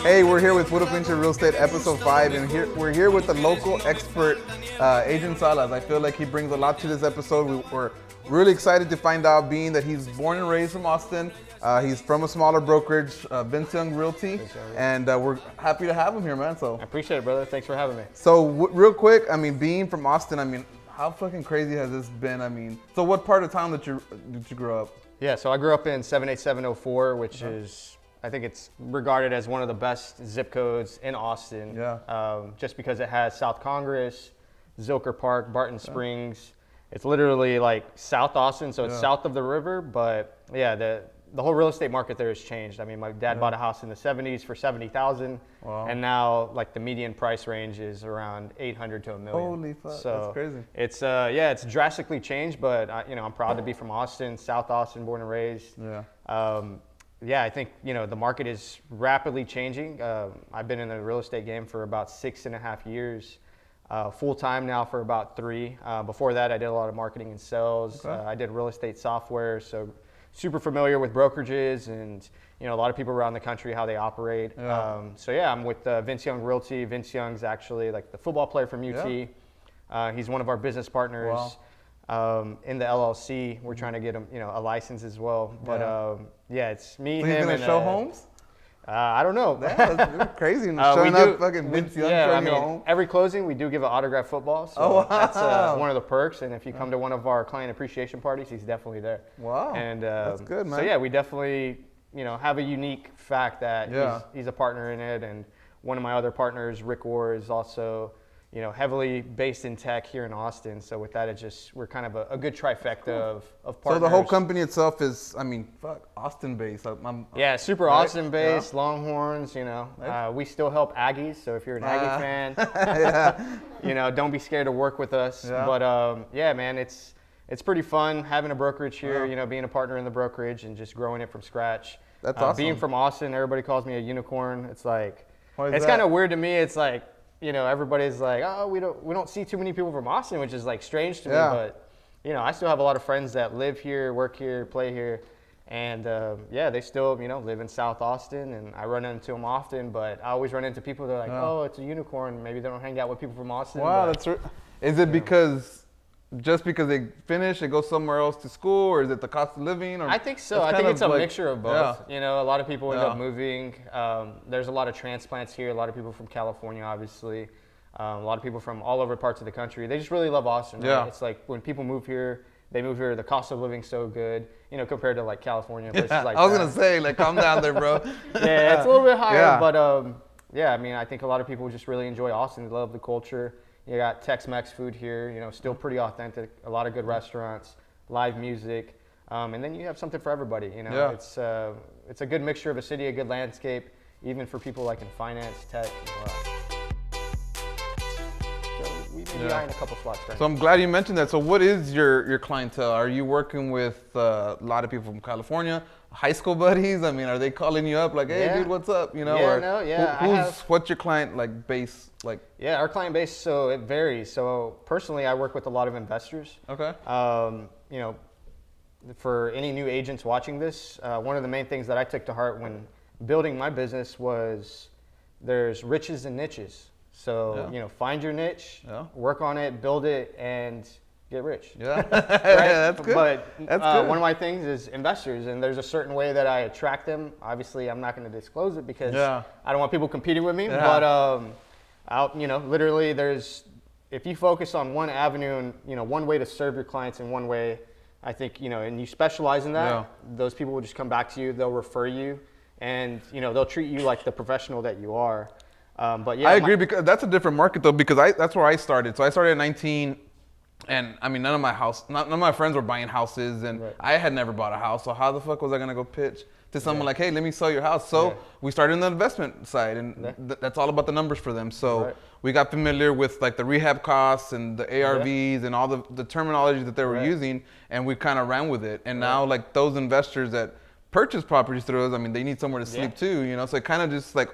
Hey, we're here with Buda Real Estate, episode 5, and we're here with the local expert, Adrian Salas. I feel like he brings a lot to this episode. We're really excited to find out, being that he's born and raised from Austin. He's from a smaller brokerage, Vince Young Realty, and we're happy to have him here, man. So I appreciate it, brother. Thanks for having me. So real quick, being from Austin, how fucking crazy has this been? So what part of town did you grow up? Yeah, so I grew up in 78704, which is, I think it's regarded as one of the best zip codes in Austin. Yeah. Just because it has South Congress, Zilker Park, Barton Springs. It's literally like South Austin, so it's south of the river. But yeah, the whole real estate market there has changed. My dad bought a house in the 70s for $70,000, and now like the median price range is around $800,000 to $1 million. Holy fuck, so that's crazy. It's it's drastically changed, but I'm proud to be from Austin, South Austin, born and raised. Yeah. I think the market is rapidly changing. I've been in the real estate game for about 6.5 years. Full time now for about 3. Before that, I did a lot of marketing and sales. I did real estate software, so super familiar with brokerages and a lot of people around the country, how they operate. I'm with Vince Young Realty. Vince Young's actually like the football player from UT. He's one of our business partners in the LLC. We're trying to get him a license as well. But it's me, so him, he's gonna and show homes? I don't know. That's crazy. Showing up fucking Vince Young showing your home. Every closing we do give an autographed football. So that's one of the perks. And if you come to one of our client appreciation parties, he's definitely there. Wow. And that's good, man. So we definitely have a unique fact that he's a partner in it. And one of my other partners, Rick Orr, is also heavily based in tech here in Austin. So with that, we're kind of a good trifecta of partners. So the whole company itself is, Austin based. Super Austin based, Longhorns, we still help Aggies. So if you're an Aggie fan, don't be scared to work with us. Yeah. But man, it's pretty fun having a brokerage here, being a partner in the brokerage and just growing it from scratch. That's awesome. Being from Austin, everybody calls me a unicorn. It's like, it's kind of weird to me. It's like, everybody's like, oh, we don't see too many people from Austin, which is like strange to me. But I still have a lot of friends that live here, work here, play here, and they still live in South Austin, and I run into them often. But I always run into people that are like, oh, it's a unicorn. Maybe they don't hang out with people from Austin. Wow, that's is it because just because they finish, they go somewhere else to school, or is it the cost of living? Or I think so. I think it's a mixture of both. Yeah. A lot of people end up moving. There's a lot of transplants here. A lot of people from California, obviously. A lot of people from all over parts of the country. They just really love Austin. Right? Yeah. It's like when people move here, they move here. The cost of living's so good, compared to like California places like that. I was gonna say, like, calm down there, bro. It's a little bit higher, but I think a lot of people just really enjoy Austin. They love the culture. You got Tex-Mex food here, still pretty authentic. A lot of good restaurants, live music, and then you have something for everybody. It's a good mixture of a city, a good landscape, even for people like in finance, tech. So we may be eyeing a couple slots right now. So I'm glad you mentioned that. So what is your clientele? Are you working with a lot of people from California, high school buddies? Are they calling you up like, hey, dude, what's up? What's your client base like? Yeah, our client base, so it varies. So personally, I work with a lot of investors. Okay. For any new agents watching this, one of the main things that I took to heart when building my business was there's riches and niches. So, find your niche, work on it, build it, and get rich. Yeah, right? That's good. But that's good. One of my things is investors, and there's a certain way that I attract them. Obviously, I'm not going to disclose it because I don't want people competing with me. Yeah. But literally, if you focus on one avenue and one way to serve your clients in one way, I think and you specialize in that, those people will just come back to you. They'll refer you, and they'll treat you like the professional that you are. I agree, because that's a different market though, because that's where I started. So I started at 19, and none of my friends were buying houses, and I had never bought a house. So how the fuck was I gonna go pitch to someone like, hey, let me sell your house? So we started in the investment side, and that's all about the numbers for them. So we got familiar with like the rehab costs and the ARVs and all the terminology that they were using, and we kind of ran with it. And now like those investors that purchase properties through us, they need somewhere to sleep too, so it kind of just like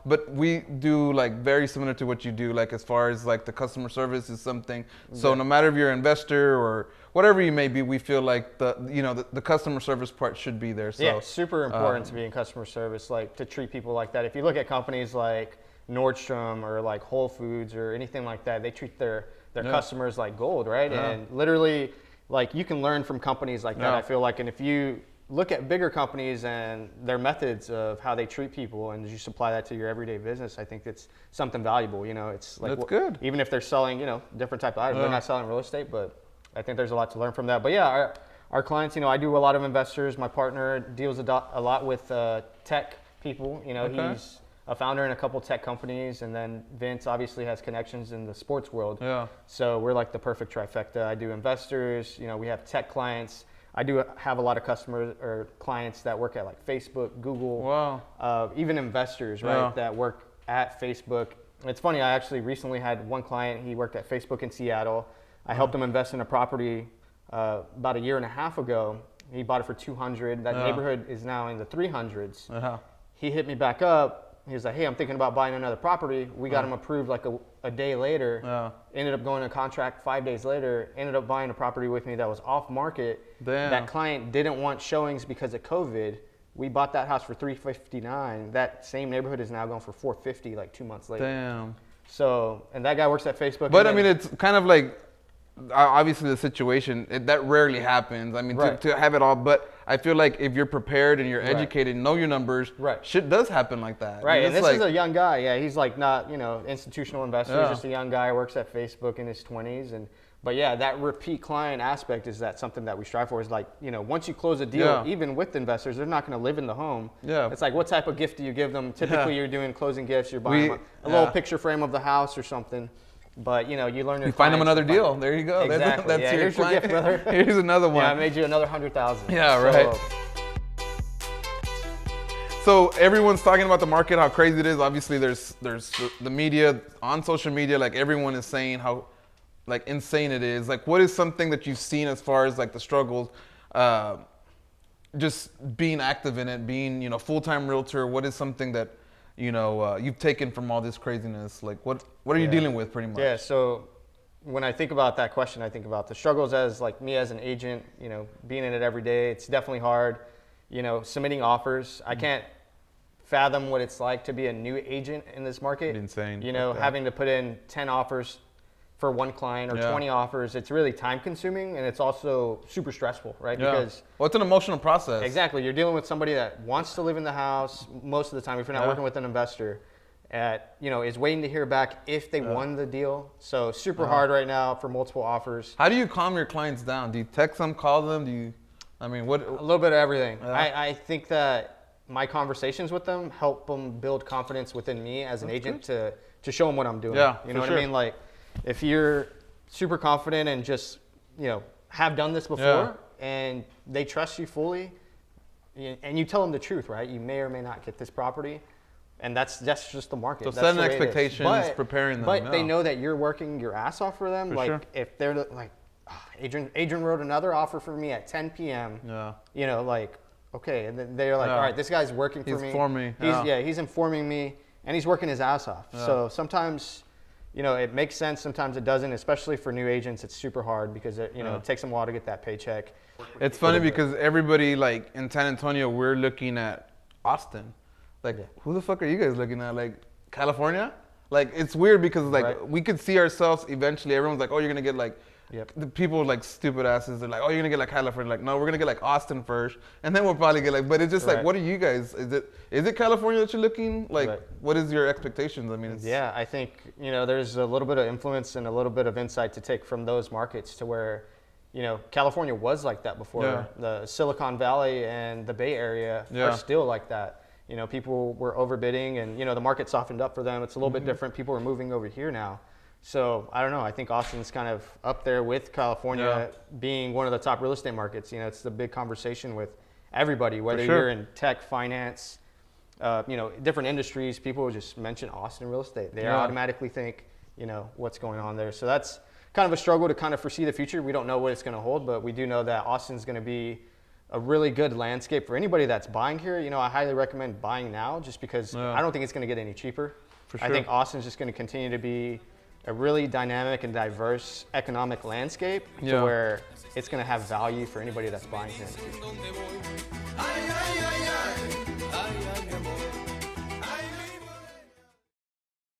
but we do like very similar to what you do, like as far as like the customer service is something. So no matter if you're an investor or whatever you may be, we feel like the customer service part should be there. So yeah, super important to be in customer service, like to treat people like that. If you look at companies like Nordstrom or like Whole Foods or anything like that, they treat their customers like gold, right? Yeah. And literally, like, you can learn from companies like that, I feel like. And if you look at bigger companies and their methods of how they treat people, and you supply that to your everyday business, I think it's something valuable. It's like, that's good. Even if they're selling, different type of items, they're not selling real estate, but I think there's a lot to learn from that. But yeah, our clients, I do a lot of investors. My partner deals a lot with tech people. He's a founder in a couple tech companies, and then Vince obviously has connections in the sports world. Yeah. So we're like the perfect trifecta. I do investors. We have tech clients. I do have a lot of customers or clients that work at like Facebook, Google. Wow. Even investors, right, that work at Facebook. It's funny. I actually recently had one client. He worked at Facebook in Seattle. I helped him invest in a property about a year and a half ago. He bought it for $200. That neighborhood is now in the 300s. He hit me back up. He was like, hey, I'm thinking about buying another property. We got him approved like a day later. Ended up going to contract 5 days later. Ended up buying a property with me that was off market. Damn. That client didn't want showings because of COVID. We bought that house for $359. That same neighborhood is now going for $450 like 2 months later. Damn. So, and that guy works at Facebook. But I mean, it's kind of like, obviously the situation, that rarely happens. I mean, to have it all, but I feel like if you're prepared and you're educated, know your numbers, shit does happen like that. Right, and this is a young guy. Yeah, he's like not, institutional investor. He's just a young guy, works at Facebook in his 20s. But yeah, that repeat client aspect is something that we strive for. Is like, once you close a deal, even with investors, they're not going to live in the home. Yeah. It's like, what type of gift do you give them? Typically, you're doing closing gifts. You're buying them a little picture frame of the house or something. But you learn your. You find them another deal. There you go. Exactly. That's your here's your gift, brother. Here's another one. Yeah, I made you another 100,000. Yeah, right. So everyone's talking about the market, how crazy it is. Obviously, there's the media on social media. Like everyone is saying how like insane it is. Like, what is something that you've seen as far as like the struggles, just being active in it, being full-time realtor? What is something that you've taken from all this craziness? Like, what are you dealing with pretty much? Yeah, so when I think about that question, I think about the struggles as like me as an agent, being in it every day. It's definitely hard, submitting offers. I can't fathom what it's like to be a new agent in this market. Insane. Having to put in 10 offers for one client or 20 offers. It's really time consuming, and it's also super stressful, right? Because it's an emotional process. Exactly. You're dealing with somebody that wants to live in the house most of the time if you're not working with an investor. Is waiting to hear back if they won the deal. So super hard right now for multiple offers. How do you calm your clients down? Do you text them, call them? What? A little bit of everything. I think that my conversations with them help them build confidence within me as an agent to show them what I'm doing. You know what I mean? Like, if you're super confident and just, have done this before and they trust you fully and you tell them the truth, right? You may or may not get this property. And that's just the market. So setting expectations, preparing them. But they know that you're working your ass off for them. If they're like, Adrian wrote another offer for me at 10 p.m. Okay. And then they're like, all right, this guy's working for me. He's informing me and he's working his ass off. So sometimes, it makes sense. Sometimes it doesn't, especially for new agents. It's super hard because it takes them a while to get that paycheck. It's funny because everybody like in San Antonio, we're looking at Austin. Like, who the fuck are you guys looking at? Like, California? Like, it's weird because like we could see ourselves eventually. Everyone's like, oh, you're gonna get like, the people like stupid asses. They're like, oh, you're gonna get like California. Like, no, we're gonna get like Austin first, and then we'll probably get like. But it's just like, what are you guys? Is it California that you're looking? Like, what is your expectations? I mean, I think there's a little bit of influence and a little bit of insight to take from those markets to where, California was like that before. The Silicon Valley and the Bay Area are still like that. People were overbidding and, the market softened up for them. It's a little bit different. People are moving over here now. So I don't know. I think Austin's kind of up there with California being one of the top real estate markets. It's the big conversation with everybody, whether you're in tech, finance, different industries. People just mention Austin real estate. They automatically think, what's going on there. So that's kind of a struggle to kind of foresee the future. We don't know what it's going to hold, but we do know that Austin's going to be a really good landscape for anybody that's buying here. I highly recommend buying now just because I don't think it's going to get any cheaper. I think Austin's just going to continue to be a really dynamic and diverse economic landscape to where it's going to have value for anybody that's buying here in the future.